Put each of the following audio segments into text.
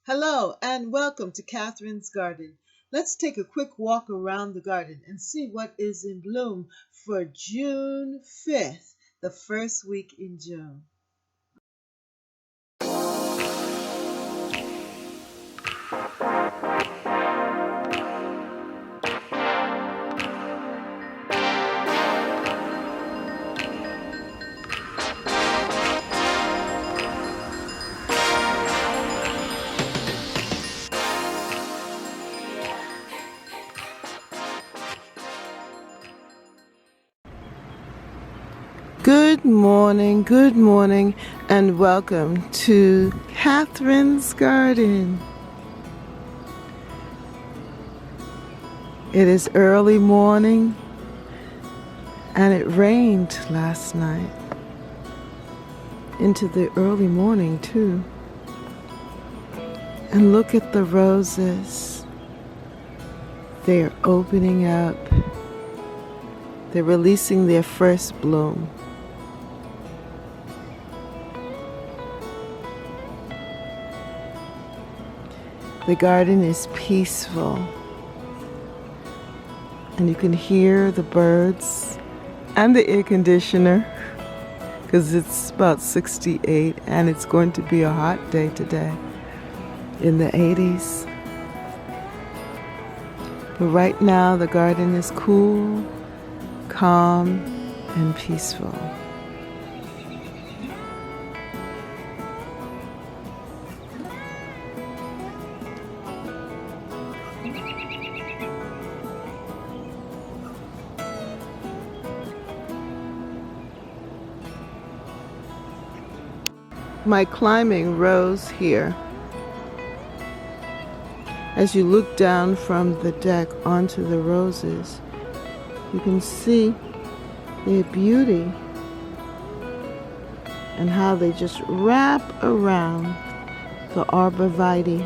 Hello and welcome to Catherine's Garden. Let's take a quick walk around the garden and see what is in bloom for June 5th, the first week in June. Good morning, and welcome to Catherine's Garden. It is early morning, and it rained last night. Into the early morning, too. And look at the roses. They're opening up. They're releasing their first bloom. The garden is peaceful, and you can hear the birds and the air conditioner because it's about 68 and it's going to be a hot day today in the 80s. But right now the garden is cool, calm, and peaceful. My climbing rose here. As you look down from the deck onto the roses, you can see their beauty and how they just wrap around the arborvitae.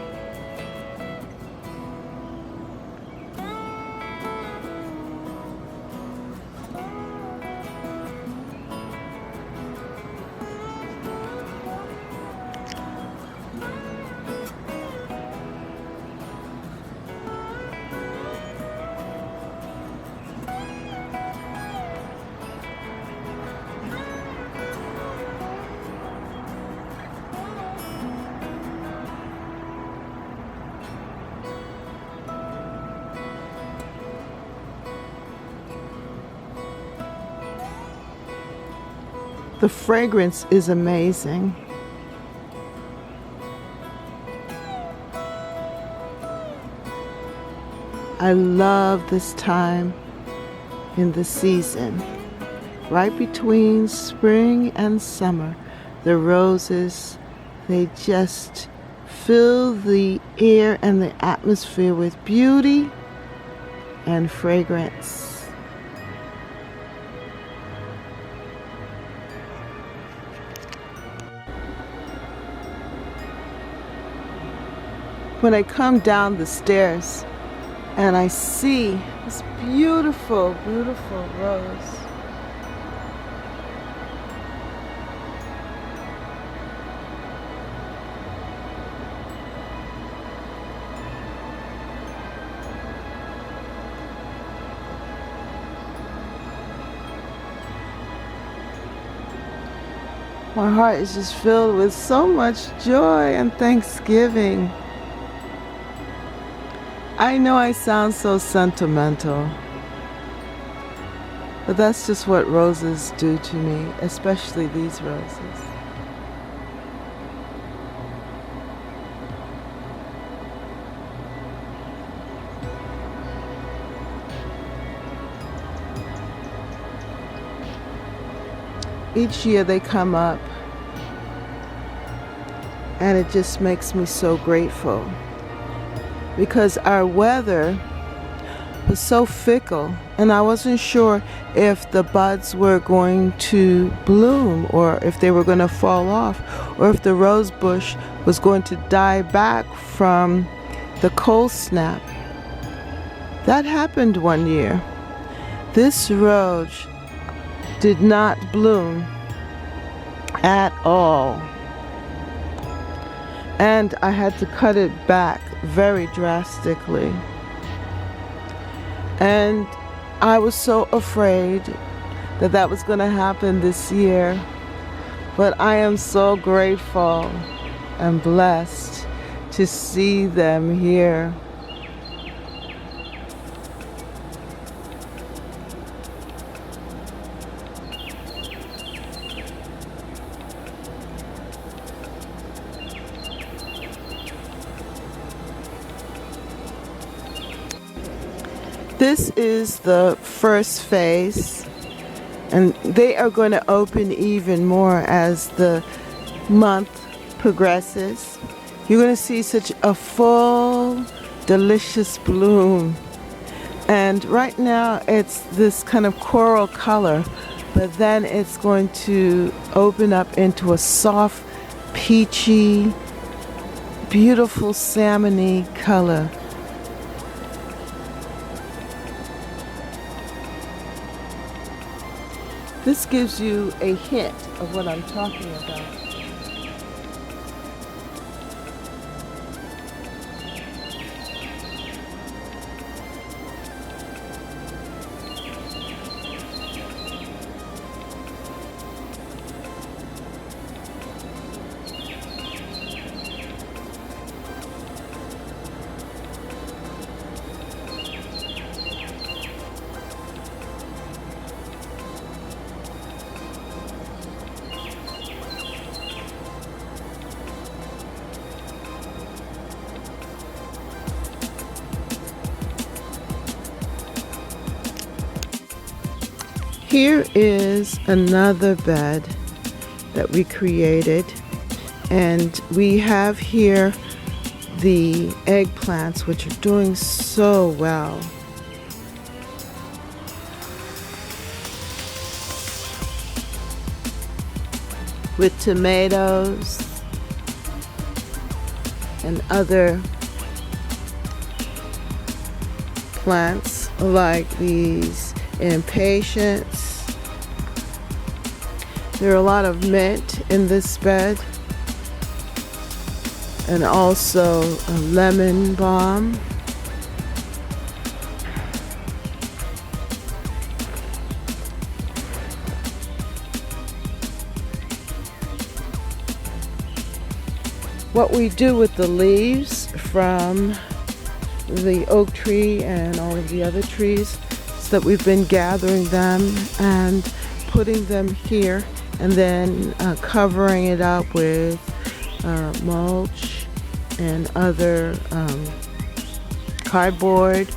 The fragrance is amazing. I love this time in the season. Right between spring and summer, the roses, they just fill the air and the atmosphere with beauty and fragrance. When I come down the stairs and I see this beautiful, beautiful rose, my heart is just filled with so much joy and thanksgiving. I know I sound so sentimental, but that's just what roses do to me, especially these roses. Each year they come up, and it just makes me so grateful. Because our weather was so fickle, and I wasn't sure if the buds were going to bloom or if they were going to fall off, or if the rose bush was going to die back from the cold snap. That happened one year. This rose did not bloom at all. and I had to cut it back very drastically. And I was so afraid that that was going to happen this year, but I am so grateful and blessed to see them here. This is the first phase, and they are going to open even more as the month progresses. You're going to see such a full, delicious bloom. And right now it's this kind of coral color, but then it's going to open up into a soft, peachy, beautiful salmon-y color. This gives you a hint of what I'm talking about. Here is another bed that we created, and we have here the eggplants, which are doing so well. With tomatoes and other plants like these impatiens. There are a lot of mint in this bed, and also a lemon balm. What we do with the leaves from the oak tree and all of the other trees is that we've been gathering them and putting them here, and then covering it up with mulch and other cardboard,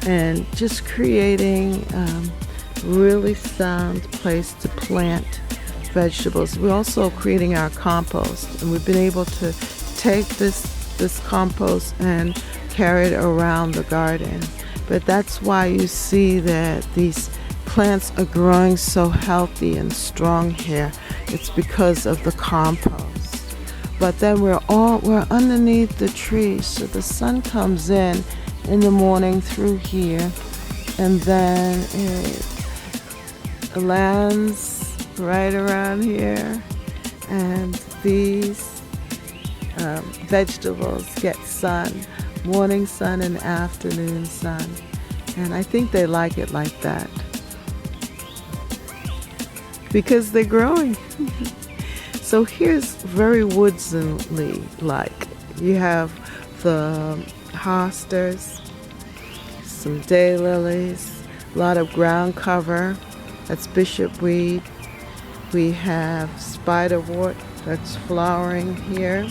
and just creating really sound place to plant vegetables. We're also creating our compost, and we've been able to take this compost and carry it around the garden. But that's why you see that these plants are growing so healthy and strong here. It's because of the compost. But then we're underneath the trees, so the sun comes in the morning through here, and then it lands right around here, and these vegetables get sun, morning sun and afternoon sun, and I think they like it like that because they're growing. So here's very woodsy like. You have the hosters, some daylilies, a lot of ground cover, that's bishopweed. We have spiderwort that's flowering here.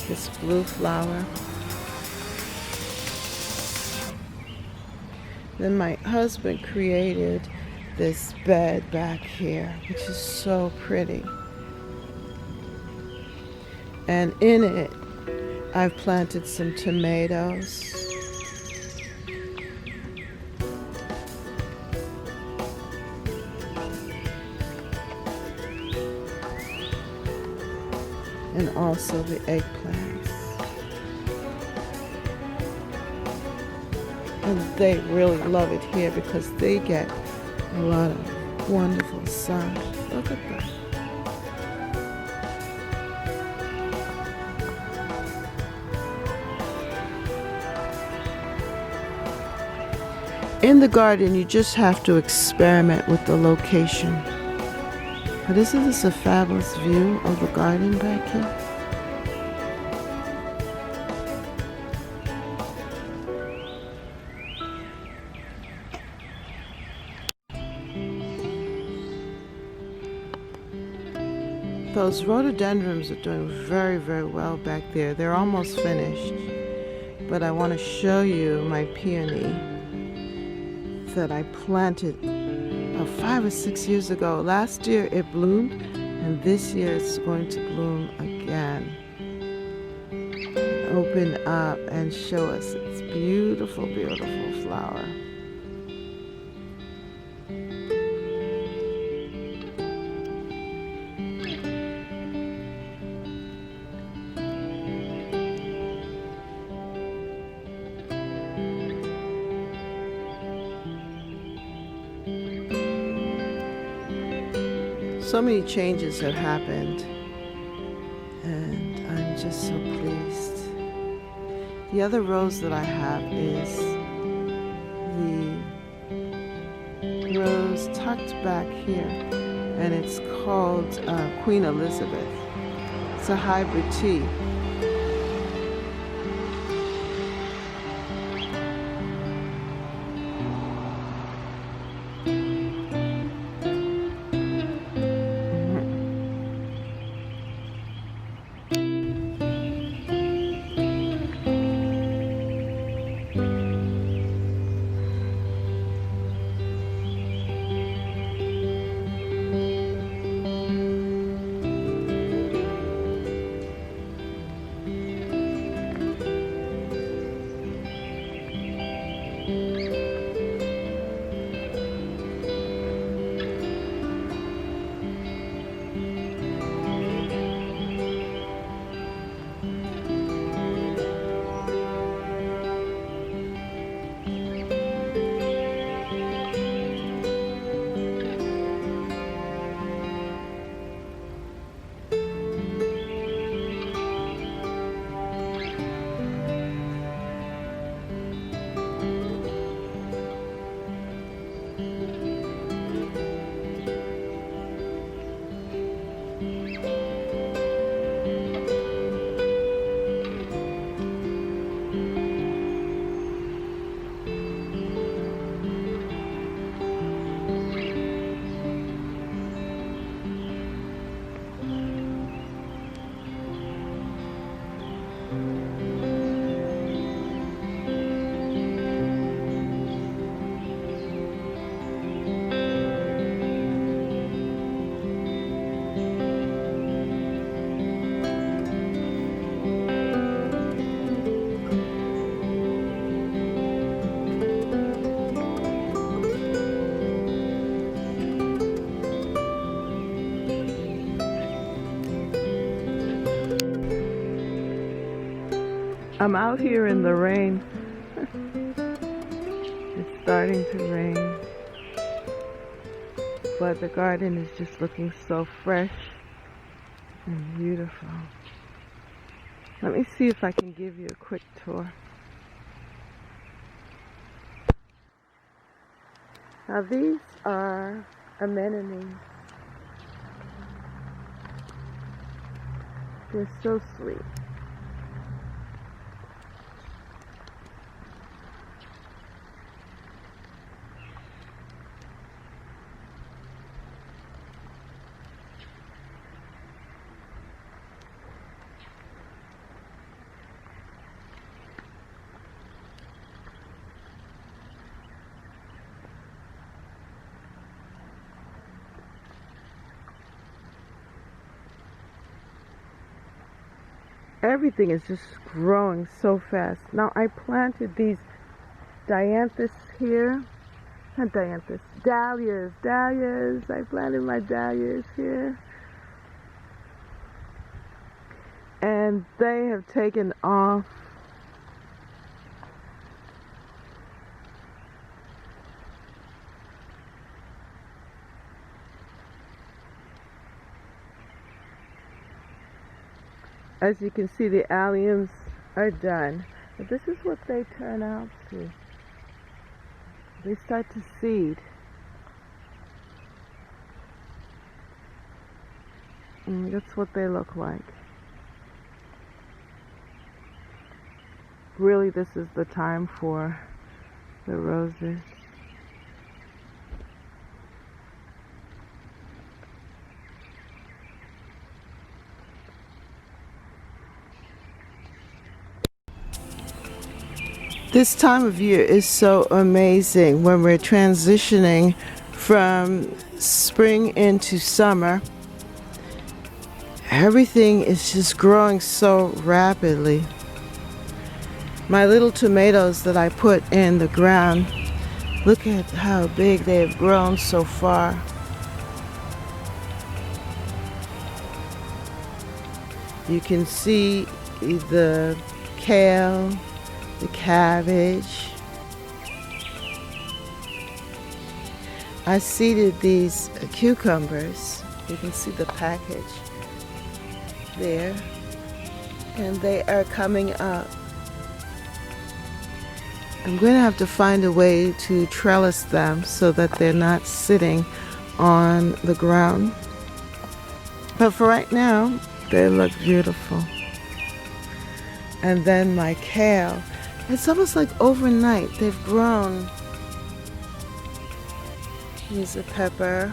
This blue flower. Then my husband created this bed back here, which is so pretty. And in it, I've planted some tomatoes. And also the eggplants. And they really love it here because they get a lot of wonderful sun. Look at that. In the garden, you just have to experiment with the location. But isn't this a fabulous view of the garden back here? Those rhododendrons are doing very, very well back there. They're almost finished. But I want to show you my peony that I planted 5 or 6 years ago. Last year it bloomed, and this year it's going to bloom again. Open up and show us its beautiful, beautiful flower. So many changes have happened, and I'm just so pleased. The other rose that I have is the rose tucked back here, and it's called Queen Elizabeth. It's a hybrid tea. I'm out here in the rain. It's starting to rain, but the garden is just looking so fresh and beautiful. Let me see if I can give you a quick tour. Now these are anemones. They're so sweet. Everything is just growing so fast. Now I planted these dianthus here. Not dianthus, dahlias. I planted my dahlias here. And they have taken off. As you can see, the alliums are done. But this is what they turn out to. they start to seed. And that's what they look like. Really, this is the time for the roses. This time of year is so amazing when we're transitioning from spring into summer. Everything is just growing so rapidly. My little tomatoes that I put in the ground, look at how big they have grown so far. You can see the kale, the cabbage. I seeded these cucumbers. You can see the package there, and they are coming up. I'm going to have to find a way to trellis them so that they're not sitting on the ground. But for right now, they look beautiful. And then my kale. It's almost like overnight they've grown. Here's a pepper.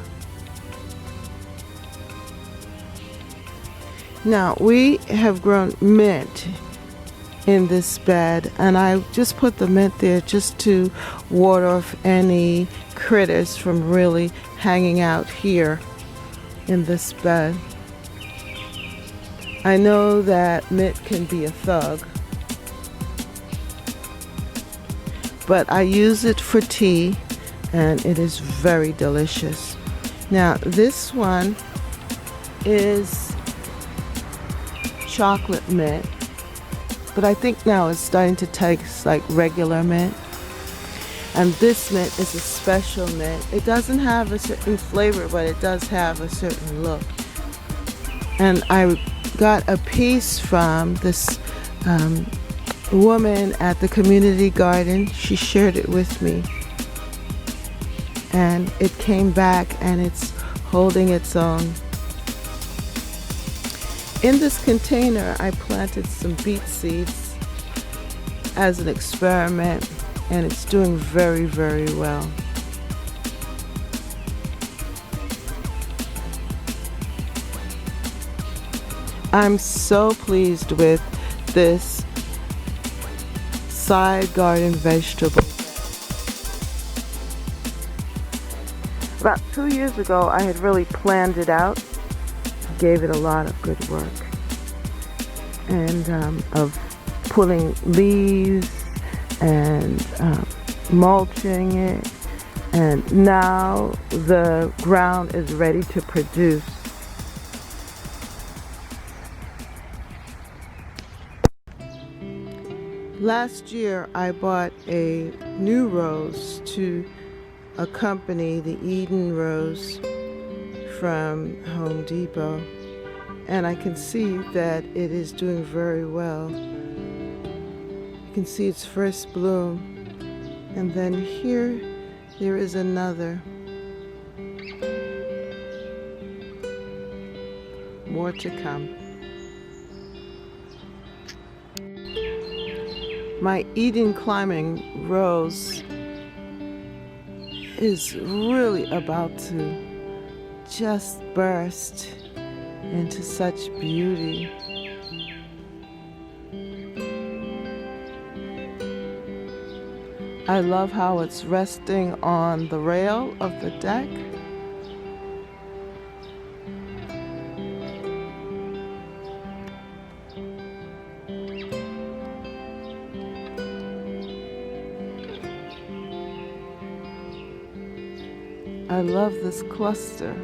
Now we have grown mint in this bed, and I just put the mint there just to ward off any critters from really hanging out here in this bed. I know that mint can be a thug, but I use it for tea, and it is very delicious. Now this one is chocolate mint, but I think now it's starting to taste like regular mint. And this mint is a special mint. It doesn't have a certain flavor, but it does have a certain look. And I got a piece from this woman at the community garden. She shared it with me, and it came back and it's holding its own. In this container, I planted some beet seeds as an experiment, and it's doing very, very well. I'm so pleased with this side garden vegetable. About 2 years ago, I had really planned it out, gave it a lot of good work, and of pulling leaves and mulching it, and now the ground is ready to produce. Last year I bought a new rose to accompany the Eden rose from Home Depot, and I can see that it is doing very well. You can see its first bloom, and then here there is another. More to come. My Eden climbing rose is really about to just burst into such beauty. I love how it's resting on the rail of the deck. I love this cluster.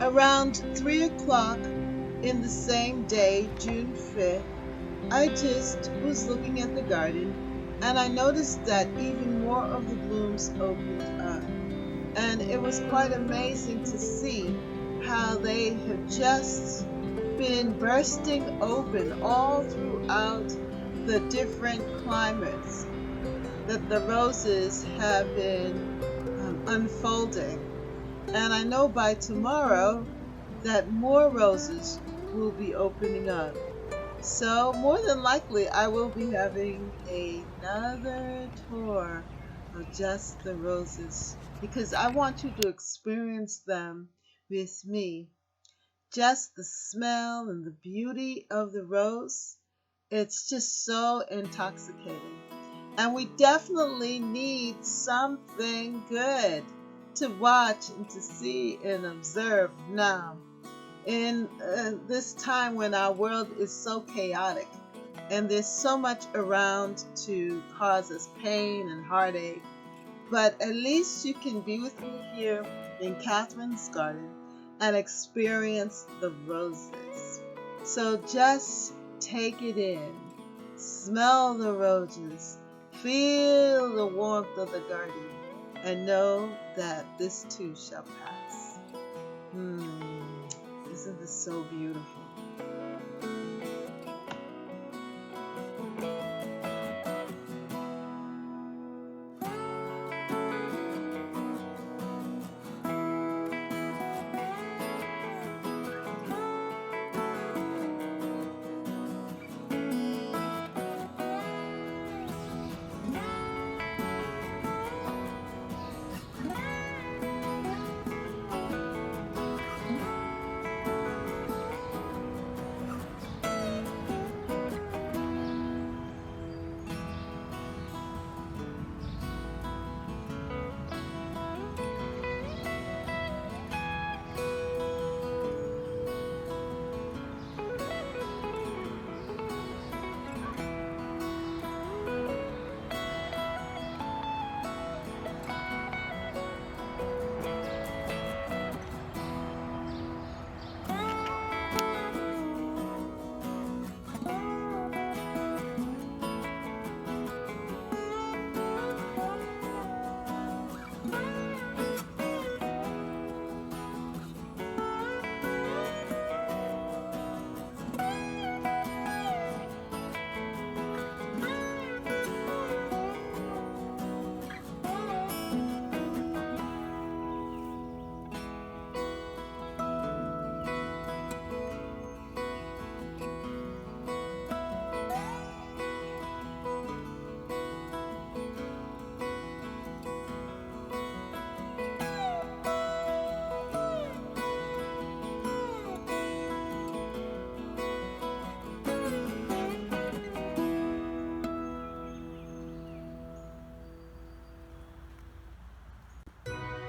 Around 3 o'clock in the same day, June 5th, I just was looking at the garden and I noticed that even more of the blooms opened up. And it was quite amazing to see how they have just been bursting open all throughout the different climates that the roses have been unfolding. And I know by tomorrow that more roses will be opening up. So, more than likely, I will be having another tour of just the roses because I want you to experience them with me. Just the smell and the beauty of the rose, it's just so intoxicating. And we definitely need something good to watch and to see and observe now in this time when our world is so chaotic and there's so much around to cause us pain and heartache. But at least you can be with me here in Catherine's garden and experience the roses. So just take it in, smell the roses, feel the warmth of the garden, and know that this too shall pass. Isn't this so beautiful?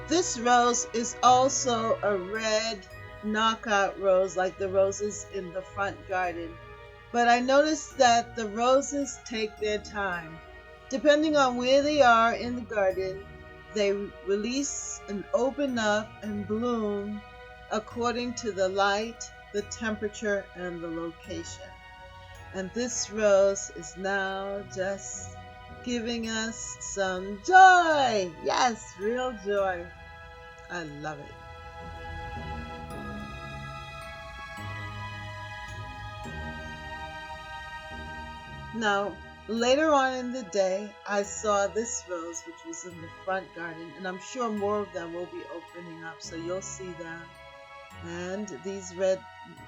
This rose is also a red knockout rose like the roses in the front garden. But I noticed that the roses take their time. Depending on where they are in the garden, they release and open up and bloom according to the light, the temperature, and the location. And this rose is now just giving us some joy. Yes, real joy. I love it. Now, later on in the day, I saw this rose, which was in the front garden, and I'm sure more of them will be opening up, so you'll see them. And these red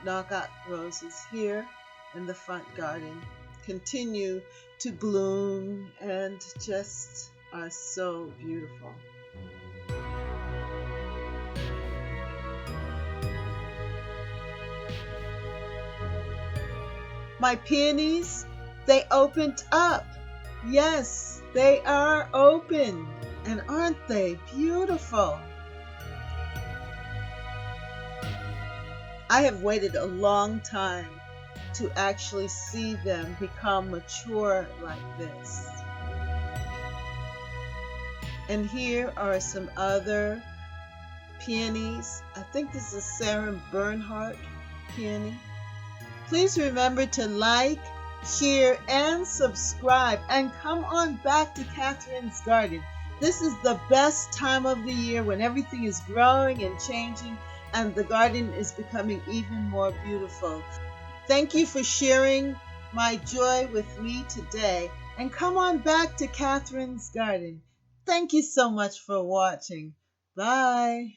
knockout roses here in the front garden continue to bloom and just are so beautiful. My peonies, they opened up. Yes, they are open. And aren't they beautiful? I have waited a long time to actually see them become mature like this. And here are some other peonies. I think this is Sarah Bernhardt peony. Please remember to like, share, and subscribe. And come on back to Catherine's Garden. This is the best time of the year when everything is growing and changing and the garden is becoming even more beautiful. Thank you for sharing my joy with me today. And come on back to Catherine's Garden. Thank you so much for watching. Bye.